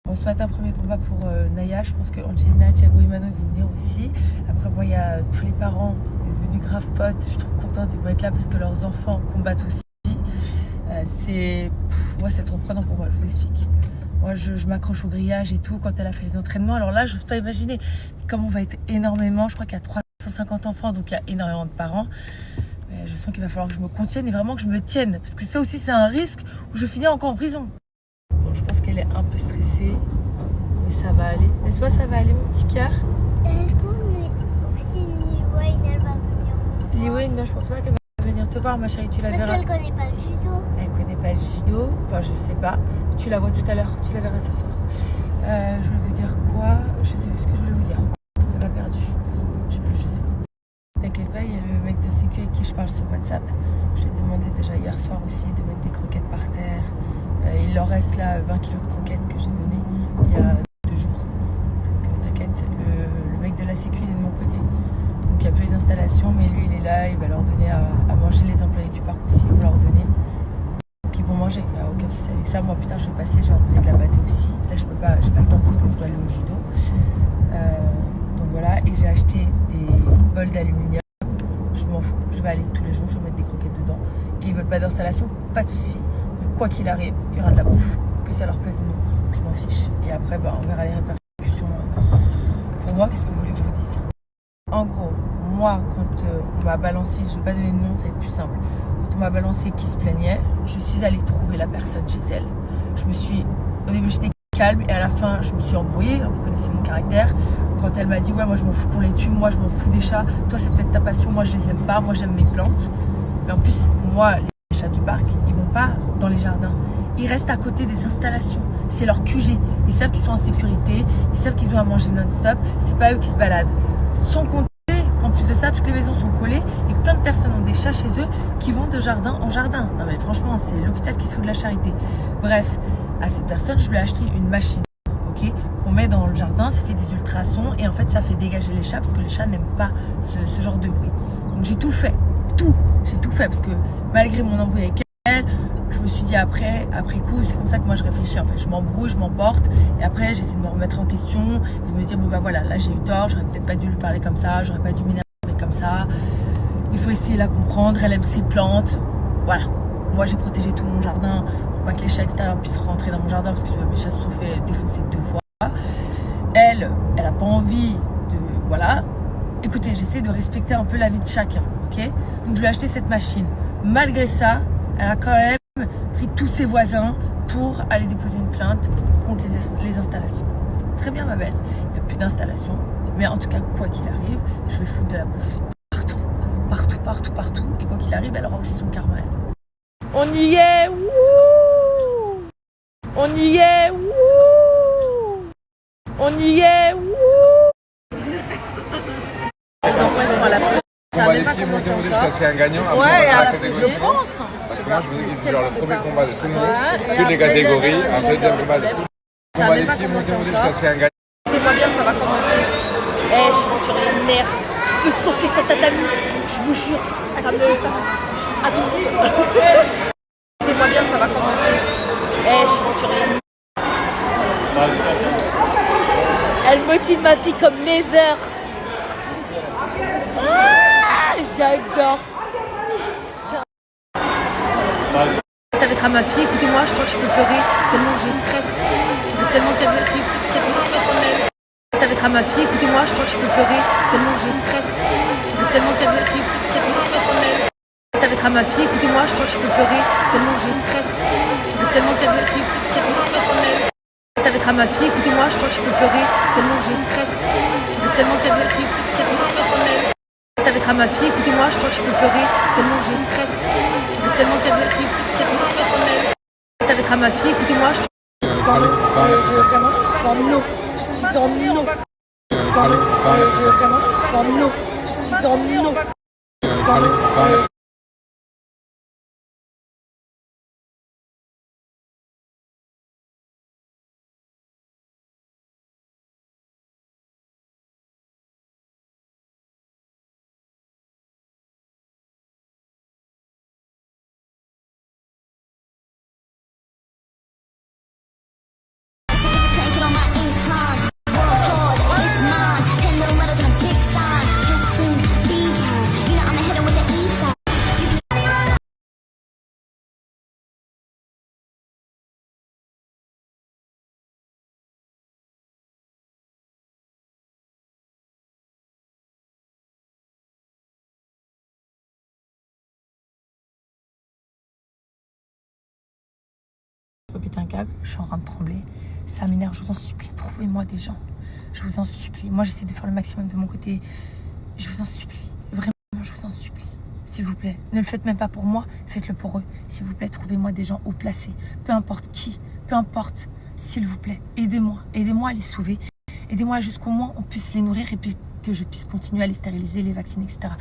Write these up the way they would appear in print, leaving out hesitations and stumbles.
On se fait un premier combat pour Naya. Je pense que Angelina, Thiago et Manon vont venir aussi. Après, moi, il y a tous les parents devenus grave potes. Je suis trop contente, ils vont être là parce que leurs enfants combattent aussi. Moi, c'est trop prenant pour moi, je vous explique. Moi, je m'accroche au grillage et tout quand elle a fait les entraînements. Alors là, j'ose pas imaginer. Comme on va être énormément, je crois qu'il y a 350 enfants, donc il y a énormément de parents. Mais je sens qu'il va falloir que je me contienne et vraiment que je me tienne. Parce que ça aussi, c'est un risque où je finis encore en prison. Bon, je pense qu'elle est un peu stressée. Mais ça va aller. N'est-ce pas, ça va aller, mon petit cœur? Est-ce que si Liwayne, elle va venir? Liwayne, non, je pense pas qu'elle va venir te voir, ma chérie. Tu la verras. Parce qu'elle connaît pas le judo. Elle connaît pas le judo. Enfin, je sais pas. Tu la vois tout à l'heure. Tu la verras ce soir. Je voulais vous dire quoi? Je sais plus ce que je voulais vous dire. Elle m'a perdu. Je sais pas. T'inquiète pas, il y a le mec de sécu avec qui je parle sur WhatsApp. Je lui ai demandé déjà hier soir aussi de mettre des croquettes par terre. Il leur reste là 20 kilos de croquettes que j'ai données il y a 2 jours. Donc t'inquiète, le mec de la sécu il est de mon côté. Donc il y a plus les installations, mais lui il est là, il va leur donner à manger. Les employés du parc aussi, ils vont leur donner. Donc ils vont manger, il n'y a aucun souci avec ça. Moi putain je vais passer, j'ai envie de la battre aussi. Là je peux pas, j'ai pas le temps parce que je dois aller au judo. Donc voilà, et j'ai acheté des bols d'aluminium. Je m'en fous, je vais aller tous les jours, je vais mettre des croquettes dedans. Et ils veulent pas d'installation, pas de souci. Mais quoi qu'il arrive, il y aura de la bouffe. Que ça leur plaise ou non, je m'en fiche. Et après, on verra les répercussions. Pour moi, qu'est-ce que vous voulez que je vous dise? En gros, moi, quand on m'a balancé, je vais pas donner de nom, ça va être plus simple. Quand on m'a balancé qui se plaignait, je suis allée trouver la personne chez elle. Au début, j'étais calme et à la fin, je me suis embrouillée. Vous connaissez mon caractère. Quand elle m'a dit, ouais, moi, je m'en fous qu'on les tue, moi, je m'en fous des chats. Toi, c'est peut-être ta passion, moi, je les aime pas. Moi, j'aime mes plantes. Mais en plus, moi, les chats du parc, ils vont pas dans les jardins. Ils restent à côté des installations. C'est leur QG. Ils savent qu'ils sont en sécurité. Ils savent qu'ils ont à manger non-stop. C'est pas eux qui se baladent. Sans compter qu'en plus de ça, toutes les maisons sont collées et que plein de personnes ont des chats chez eux qui vont de jardin en jardin. Non mais franchement, c'est l'hôpital qui se fout de la charité. Bref, à cette personne, je lui ai acheté une machine, ok, qu'on met dans le jardin. Ça fait des ultrasons et en fait, ça fait dégager les chats parce que les chats n'aiment pas ce genre de bruit. Donc j'ai tout fait. J'ai tout fait parce que malgré mon embrouille avec elle, je me suis dit après coup, c'est comme ça que moi je réfléchis en fait. Je m'embrouille, je m'emporte et après j'essaie de me remettre en question et de me dire bon bah voilà, là j'ai eu tort, j'aurais peut-être pas dû lui parler comme ça, j'aurais pas dû m'énerver comme ça. Il faut essayer de la comprendre, elle aime ses plantes. Voilà. Moi j'ai protégé tout mon jardin pour pas que les chats extérieurs puissent rentrer dans mon jardin parce que mes chats se sont fait défoncer 2 fois. Elle a pas envie de... Voilà. Écoutez, j'essaie de respecter un peu la vie de chacun, ok? Donc je lui ai acheté cette machine. Malgré ça, elle a quand même pris tous ses voisins pour aller déposer une plainte contre les installations. Très bien ma belle, il n'y a plus d'installation. Mais en tout cas, quoi qu'il arrive, je vais foutre de la bouffe partout. Et quoi qu'il arrive, elle aura aussi son karma. On y est, wouh! On y est, wouh! On y est, wouh! Les enfants ils sont à la presse. Combat des petits, monter jusqu'à ce qu'il y ait un gagnant. Ouais, et après, après, je pense. parce que moi, je voudrais qu'ils fassent le premier combat de tout le monde, toutes les catégories. Après, le deuxième combat de tout le monde. Combat des petits, monter jusqu'à ce qu'il y ait un gagnant. Écoutez-moi bien, ça va commencer. Je suis sur les nerfs. Je peux sauter sur tatami. Je vous jure, ça me... Attends. Écoutez-moi bien, ça va commencer. Je suis sur les nerfs. Elle motive ma fille comme never. J'adore. Putain. Ça va être à ma fille. Écoutez-moi, je crois que je peux pleurer tellement je stresse. Je veux tellement qu'elle réussisse, qu'elle rentre sur elle. Ça va être à ma fille. Écoutez-moi, je crois que je peux pleurer tellement je stresse. Je veux tellement qu'elle réussisse, qu'elle rentre sur elle. Ça va être à ma fille. Écoutez-moi, je crois que je peux pleurer tellement je stresse. Je veux tellement qu'elle réussisse, qu'elle rentre sur elle. Ça va être à ma fille. Écoutez-moi, je crois que je peux pleurer tellement je stresse. Je veux tellement qu'elle réussisse, qu'elle rentre sur elle. Ça va être à ma fille, écoutez-moi, je crois que je peux pleurer tellement je stresse. Je veux tellement qu'elle réussisse, qu'elle rentre sur elle. Ça va être à ma fille, écoutez-moi, je suis en eau. Vraiment, je suis en eau. Je suis en eau. Vraiment, je suis en eau. Je suis en eau. Je suis en eau. pourrais péter un câble. Je suis en train de trembler. Ça m'énerve. Je vous en supplie, trouvez-moi des gens. Je vous en supplie. Moi, j'essaie de faire le maximum de mon côté. Je vous en supplie. Vraiment, je vous en supplie. S'il vous plaît. Ne le faites même pas pour moi. Faites-le pour eux. S'il vous plaît, trouvez-moi des gens haut placés. Peu importe qui. Peu importe. S'il vous plaît. Aidez-moi. Aidez-moi à les sauver. Aidez-moi jusqu'au moins on puisse les nourrir et puis que je puisse continuer à les stériliser, les vacciner, etc.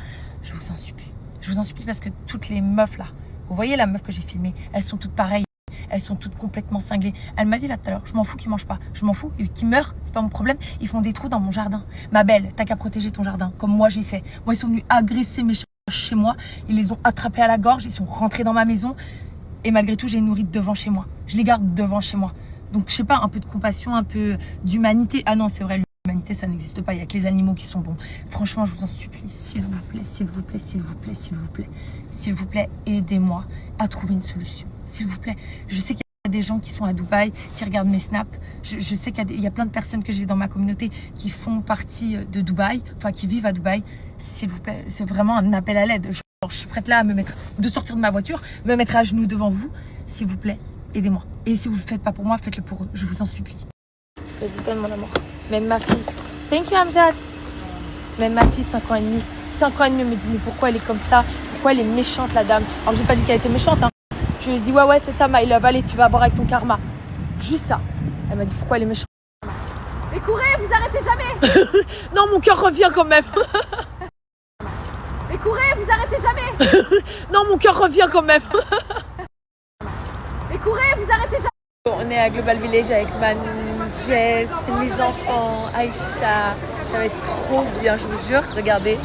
Je vous en supplie. Je vous en supplie parce que toutes les meufs là, vous voyez la meuf que j'ai filmée, elles sont toutes pareilles. Elles sont toutes complètement cinglées. Elle m'a dit là tout à l'heure, je m'en fous qu'ils mangent pas. Je m'en fous qu'ils meurent, c'est pas mon problème. Ils font des trous dans mon jardin. Ma belle, t'as qu'à protéger ton jardin, comme moi j'ai fait. Moi, ils sont venus agresser mes chats chez moi. Ils les ont attrapés à la gorge. Ils sont rentrés dans ma maison. Et malgré tout, j'ai nourri devant chez moi. Je les garde devant chez moi. Donc, je sais pas, un peu de compassion, un peu d'humanité. Ah non, c'est vrai, l'humanité, ça n'existe pas. Il y a que les animaux qui sont bons. Franchement, je vous en supplie, s'il vous plaît, s'il vous plaît, s'il vous plaît, s'il vous plaît, s'il vous plaît, aidez-moi à trouver une solution. S'il vous plaît. Je sais qu'il y a des gens qui sont à Dubaï, qui regardent mes snaps. Je sais qu'il y a plein de personnes que j'ai dans ma communauté qui font partie de Dubaï, enfin qui vivent à Dubaï. S'il vous plaît, c'est vraiment un appel à l'aide. Je suis prête là à de sortir de ma voiture, me mettre à genoux devant vous. S'il vous plaît, aidez-moi. Et si vous ne le faites pas pour moi, faites-le pour eux. Je vous en supplie. Vas-y, mon amour. Même ma fille. Thank you, Amjad. Même ma fille, 5 ans et demi. 5 ans et demi, elle me dit, mais pourquoi elle est comme ça? Pourquoi elle est méchante, la dame? Alors, j'ai pas dit qu'elle était méchante, hein. Je lui ai dit, ouais, c'est ça, my love. Allez, tu vas boire avec ton karma. Juste ça. Elle m'a dit, pourquoi elle est méchante? Mais courez, vous arrêtez jamais. Non, mon cœur revient quand même. Mais courez, vous arrêtez jamais. Non, mon cœur revient quand même. Mais courez, vous arrêtez jamais. On est à Global Village avec Manu, Jess, mes enfants, Aïcha. Ça va être trop bien, je vous jure. Regardez,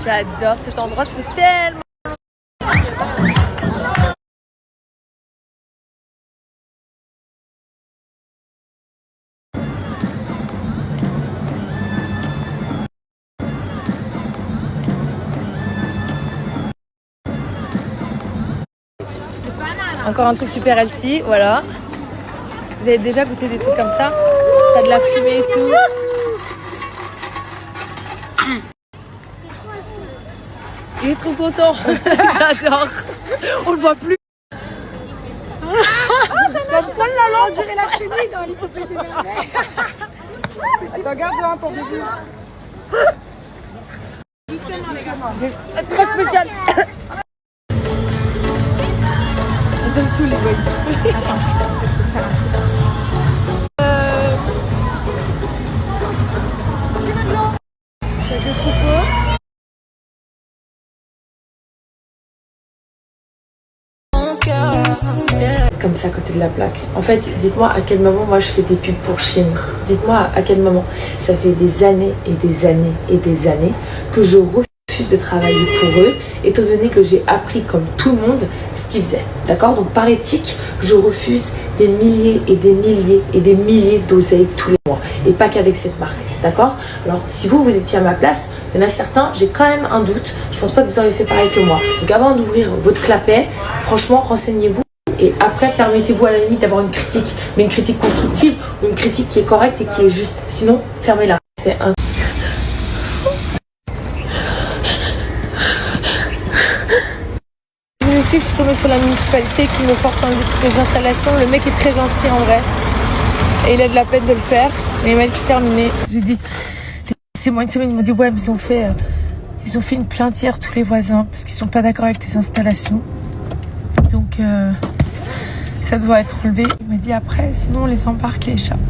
j'adore cet endroit, ça fait tellement... Encore un truc super healthy, voilà. Vous avez déjà goûté des trucs comme ça? T'as de la fumée et tout. Il est trop content. J'adore. On le voit plus. On dirait la chenille dans les soupes des merveilles. Attends, garde-le pour bébé. Trop spécial. On donne tous les boys. Chaque troupeau. Comme ça à côté de la plaque. En fait, dites-moi à quel moment moi je fais des pubs pour Chine. Dites-moi à quel moment. Ça fait des années et des années et des années que je refuse de travailler pour eux, étant donné que j'ai appris comme tout le monde ce qu'ils faisaient. D'accord? Donc par éthique, je refuse des milliers et des milliers et des milliers d'oseilles tous les mois. Et pas qu'avec cette marque. D'accord? Alors si vous étiez à ma place, il y en a certains, j'ai quand même un doute. Je pense pas que vous auriez fait pareil que moi. Donc avant d'ouvrir votre clapet, franchement, renseignez-vous. Et après, permettez-vous à la limite d'avoir une critique, mais une critique constructive ou une critique qui est correcte et qui est juste. Sinon, fermez-la. C'est un... Je m'explique, je suis tombée sur la municipalité qui me force à enlever toutes les installations. Le mec est très gentil en vrai. Et il a de la peine de le faire. Mais il m'a dit c'est terminé. Je lui ai dit, laissez-moi une semaine. Il m'a dit ouais, mais ils ont fait une plainte hier, tous les voisins, parce qu'ils sont pas d'accord avec tes installations. Donc ça doit être relevé. Il m'a dit après, sinon on les embarque les chats.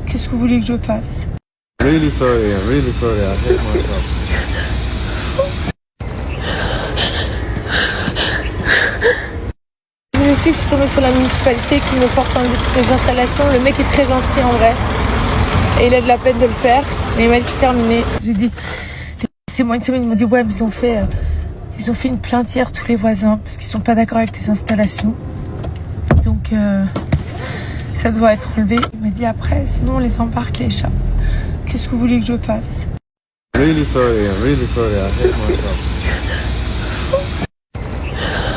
Qu'est-ce que vous voulez que je fasse? Really sorry, I'm really sorry. I hate myself. Je m'explique, je suis tombée sur la municipalité qui me force à enlever toutes les installations. Le mec est très gentil en vrai. Et il a de la peine de le faire. Mais il m'a dit c'est terminé. Je lui ai dit, laissez-moi une semaine. Il m'a dit ouais, mais ils ont fait une plainte hier, tous les voisins, parce qu'ils sont pas d'accord avec tes installations. Donc ça doit être relevé. Il m'a dit après, sinon on les embarque les chats. Qu'est-ce que vous voulez que je fasse? Really sorry, I'm really sorry. I hate myself.